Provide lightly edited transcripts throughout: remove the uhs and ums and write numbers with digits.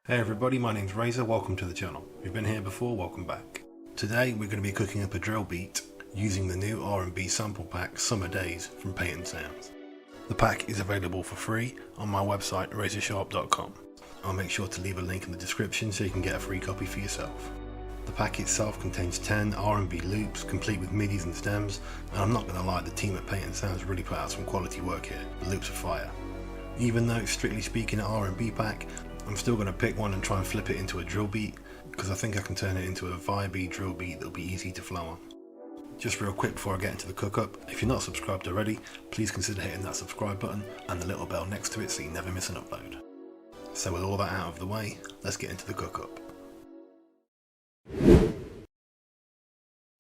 Hey everybody, my name's Razor, welcome to the channel. If you've been here before, welcome back. Today we're going to be cooking up a drill beat using the new RnB sample pack Summer Days from Patent Sounds. The pack is available for free on my website razorsharpe.com. I'll make sure to leave a link in the description so you can get a free copy for yourself. The pack itself contains 10 RnB loops complete with midis and stems, and I'm not going to lie, the team at Patent Sounds really put out some quality work here. The loops are fire. Even though it's strictly speaking an RnB pack, I'm still going to pick one and try and flip it into a drill beat, because I think I can turn it into a vibey drill beat that'll be easy to flow on. Just real quick before I get into the cook up, if you're not subscribed already, please consider hitting that subscribe button and the little bell next to it so you never miss an upload. So with all that out of the way, let's get into the cook up.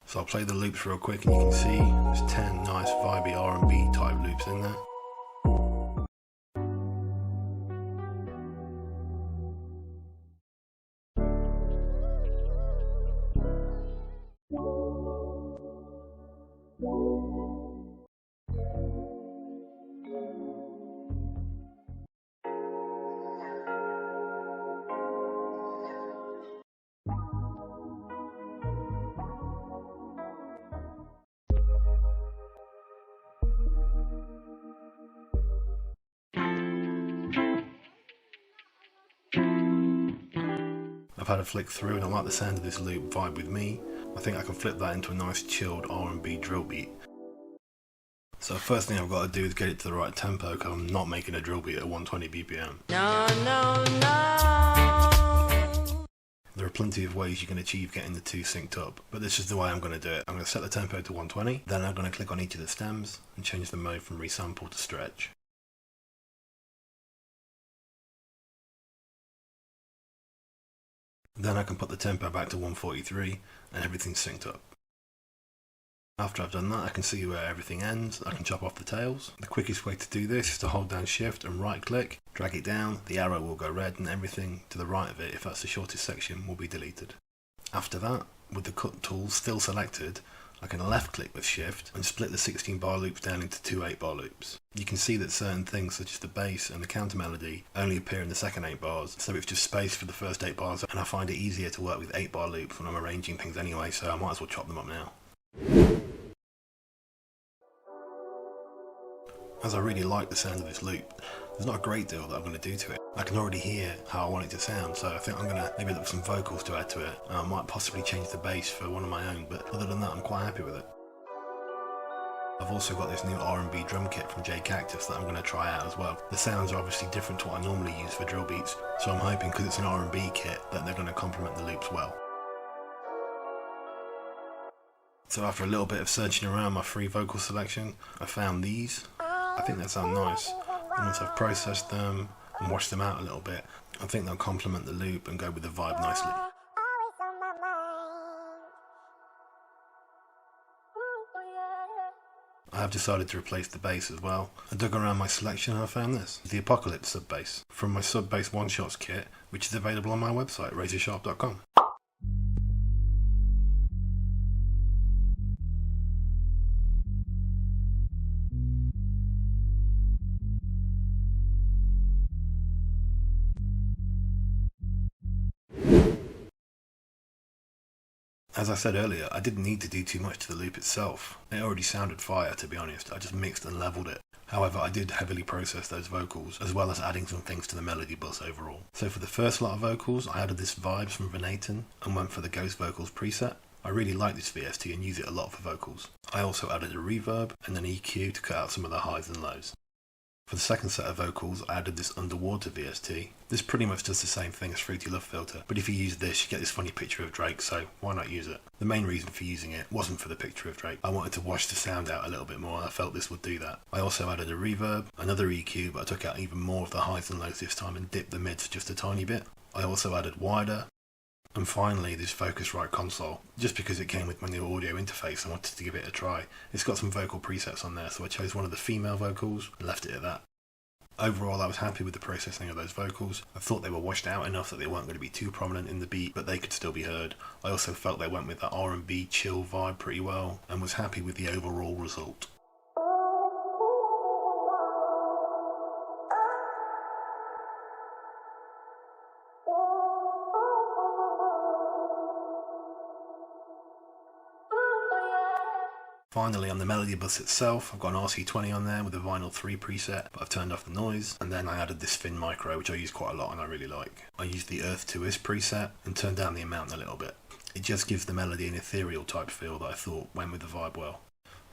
So I'll play the loops real quick and you can see there's 10 nice vibey RnB type loops in there. I've had a flick through and I like the sound of this loop Vibe With Me. I think I can flip that into a nice chilled RnB drill beat. So first thing I've got to do is get it to the right tempo, because I'm not making a drill beat at 120 BPM. No. There are plenty of ways you can achieve getting the two synced up, but this is the way I'm going to do it. I'm going to set the tempo to 120, then I'm going to click on each of the stems and change the mode from resample to stretch. Then I can put the tempo back to 143 and everything's synced up. After I've done that, I can see where everything ends. I can chop off the tails. The quickest way to do this is to hold down shift and right click, drag it down, the arrow will go red and everything to the right of it, if that's the shortest section, will be deleted. After that, with the cut tool still selected, I can left click with shift and split the 16 bar loops down into two 8 bar loops. You can see that certain things such as the bass and the counter melody only appear in the second 8 bars, so it's just space for the first 8 bars, and I find it easier to work with 8 bar loops when I'm arranging things anyway, so I might as well chop them up now. As I really like the sound of this loop, there's not a great deal that I'm going to do to it. I can already hear how I want it to sound, so I think I'm going to maybe look for some vocals to add to it. I might possibly change the bass for one of my own, but other than that I'm quite happy with it. I've also got this new RnB drum kit from J Cactus that I'm going to try out as well. The sounds are obviously different to what I normally use for drill beats, so I'm hoping because it's an RnB kit that they're going to complement the loops well. So after a little bit of searching around my free vocal selection, I found these. I think they sound nice, and once I've processed them and washed them out a little bit, I think they'll complement the loop and go with the vibe nicely. I have decided to replace the bass as well. I dug around my selection and I found this, the Apocalypse sub bass, from my sub bass one-shots kit, which is available on my website razorsharpe.com. As I said earlier, I didn't need to do too much to the loop itself. It already sounded fire, to be honest. I just mixed and leveled it. However, I did heavily process those vocals, as well as adding some things to the melody bus overall. So for the first lot of vocals, I added this Vibes from Venaton and went for the Ghost Vocals preset. I really like this VST and use it a lot for vocals. I also added a reverb and an EQ to cut out some of the highs and lows. For the second set of vocals, I added this Underwater VST. This pretty much does the same thing as Fruity Love Filter, but if you use this, you get this funny picture of Drake, so why not use it? The main reason for using it wasn't for the picture of Drake. I wanted to wash the sound out a little bit more, and I felt this would do that. I also added a reverb, another EQ, but I took out even more of the highs and lows this time and dipped the mids just a tiny bit. I also added wider, and finally this Focusrite console, just because it came with my new audio interface I wanted to give it a try. It's got some vocal presets on there, so I chose one of the female vocals and left it at that. Overall, I was happy with the processing of those vocals. I thought they were washed out enough that they weren't going to be too prominent in the beat, but they could still be heard. I also felt they went with that RnB chill vibe pretty well, and was happy with the overall result. Finally, on the melody bus itself, I've got an RC20 on there with a vinyl 3 preset, but I've turned off the noise, and then I added this Fin Micro, which I use quite a lot and I really like. I used the Earth to Is preset and turned down the amount a little bit. It just gives the melody an ethereal type feel that I thought went with the vibe well.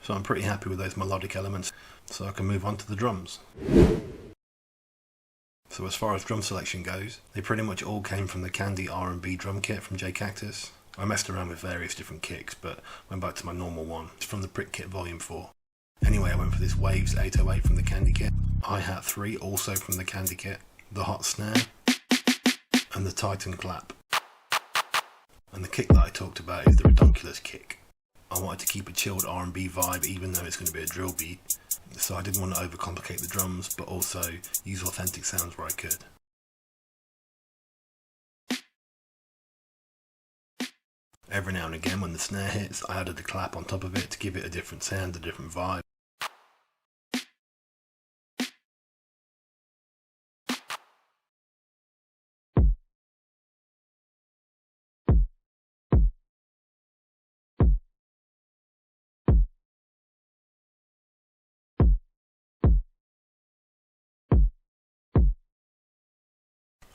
So I'm pretty happy with those melodic elements, so I can move on to the drums. So as far as drum selection goes, they pretty much all came from the Candy RnB drum kit from J Cactus. I messed around with various different kicks, but went back to my normal one. It's from the Prick Kit Volume 4. Anyway, I went for this Waves 808 from the Candy kit, Hi-Hat 3 also from the Candy kit, the Hot Snare, and the Titan Clap. And the kick that I talked about is the Redonkulous kick. I wanted to keep a chilled R&B vibe even though it's going to be a drill beat, so I didn't want to overcomplicate the drums, but also use authentic sounds where I could. Every now and again when the snare hits, I added a clap on top of it to give it a different sound, a different vibe.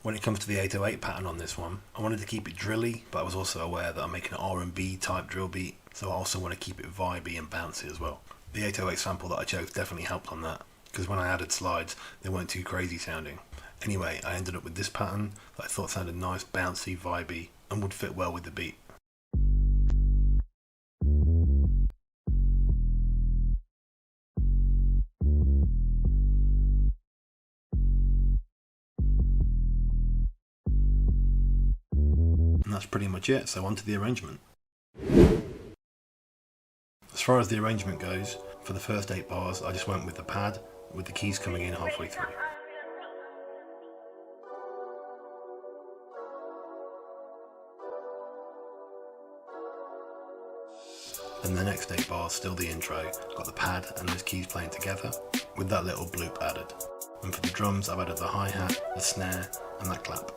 When it comes to the 808 pattern on this one, I wanted to keep it drilly, but I was also aware that I'm making an R&B type drill beat, so I also want to keep it vibey and bouncy as well. The 808 sample that I chose definitely helped on that, because when I added slides, they weren't too crazy sounding. Anyway, I ended up with this pattern that I thought sounded nice, bouncy, vibey, and would fit well with the beat. And that's pretty much it, so on to the arrangement. As far as the arrangement goes, for the first 8 bars I just went with the pad, with the keys coming in halfway through. Then the next 8 bars, still the intro, got the pad and those keys playing together, with that little bloop added. And for the drums I've added the hi-hat, the snare and that clap.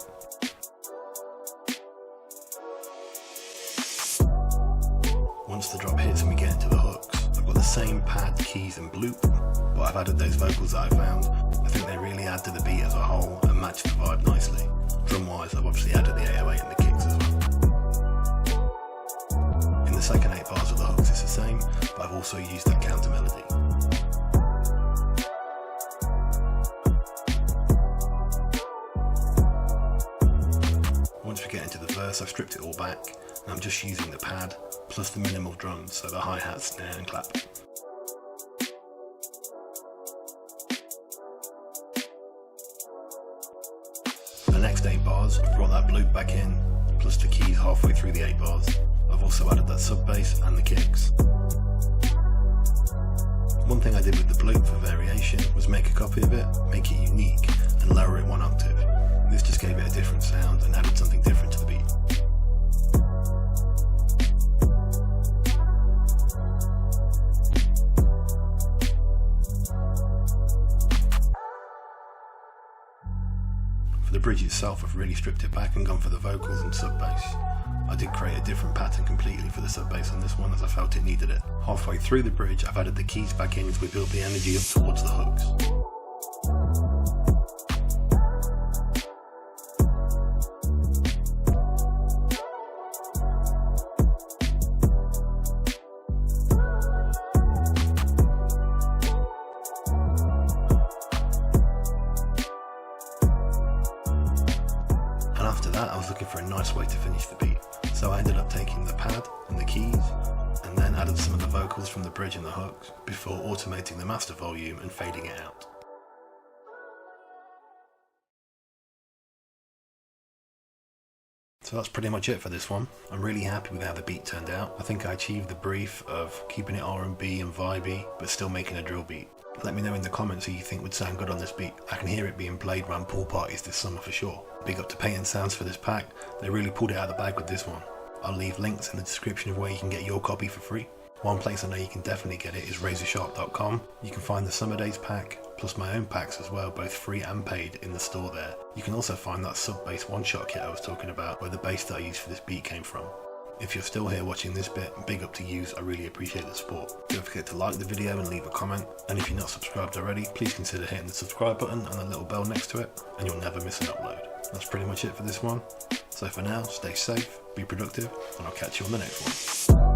Once the drop hits and we get into the hooks, I've got the same pad, keys and bloop, but I've added those vocals that I found. I think they really add to the beat as a whole and match the vibe nicely. Drum wise, I've obviously added the 808 and the kicks as well. In the second 8 bars of the hooks it's the same, but I've also used that counter melody. Once we get into the verse, I've stripped it all back, and I'm just using the pad, plus the minimal drums, so the hi-hat, snare and clap. For the next 8 bars, I've brought that bloop back in, plus the keys halfway through the 8 bars. I've also added that sub bass and the kicks. One thing I did with the bloop for variation was make a copy of it, make it unique, and lower it 1 octave. This just gave it a different sound and added something different to the beat. For the bridge itself, I've really stripped it back and gone for the vocals and sub bass. I did create a different pattern completely for the sub bass on this one as I felt it needed it. Halfway through the bridge, I've added the keys back in as we build the energy up towards the hooks. And after that I was looking for a nice way to finish the beat, so I ended up taking the pad and the keys and then added some of the vocals from the bridge and the hooks before automating the master volume and fading it out. So that's pretty much it for this one. I'm really happy with how the beat turned out. I think I achieved the brief of keeping it R&B and vibey, but still making a drill beat. Let me know in the comments who you think would sound good on this beat. I can hear it being played around pool parties this summer for sure. Big up to Patent Sounds for this pack. They really pulled it out of the bag with this one. I'll leave links in the description of where you can get your copy for free. One place I know you can definitely get it is razorsharpe.com. You can find the Summer Days pack, plus my own packs as well, both free and paid, in the store there. You can also find that sub bass one-shot kit I was talking about, where the bass that I used for this beat came from. If you're still here watching this bit, big up to yous, I really appreciate the support. Don't forget to like the video and leave a comment, and if you're not subscribed already, please consider hitting the subscribe button and the little bell next to it, and you'll never miss an upload. That's pretty much it for this one. So for now, stay safe, be productive, and I'll catch you on the next one.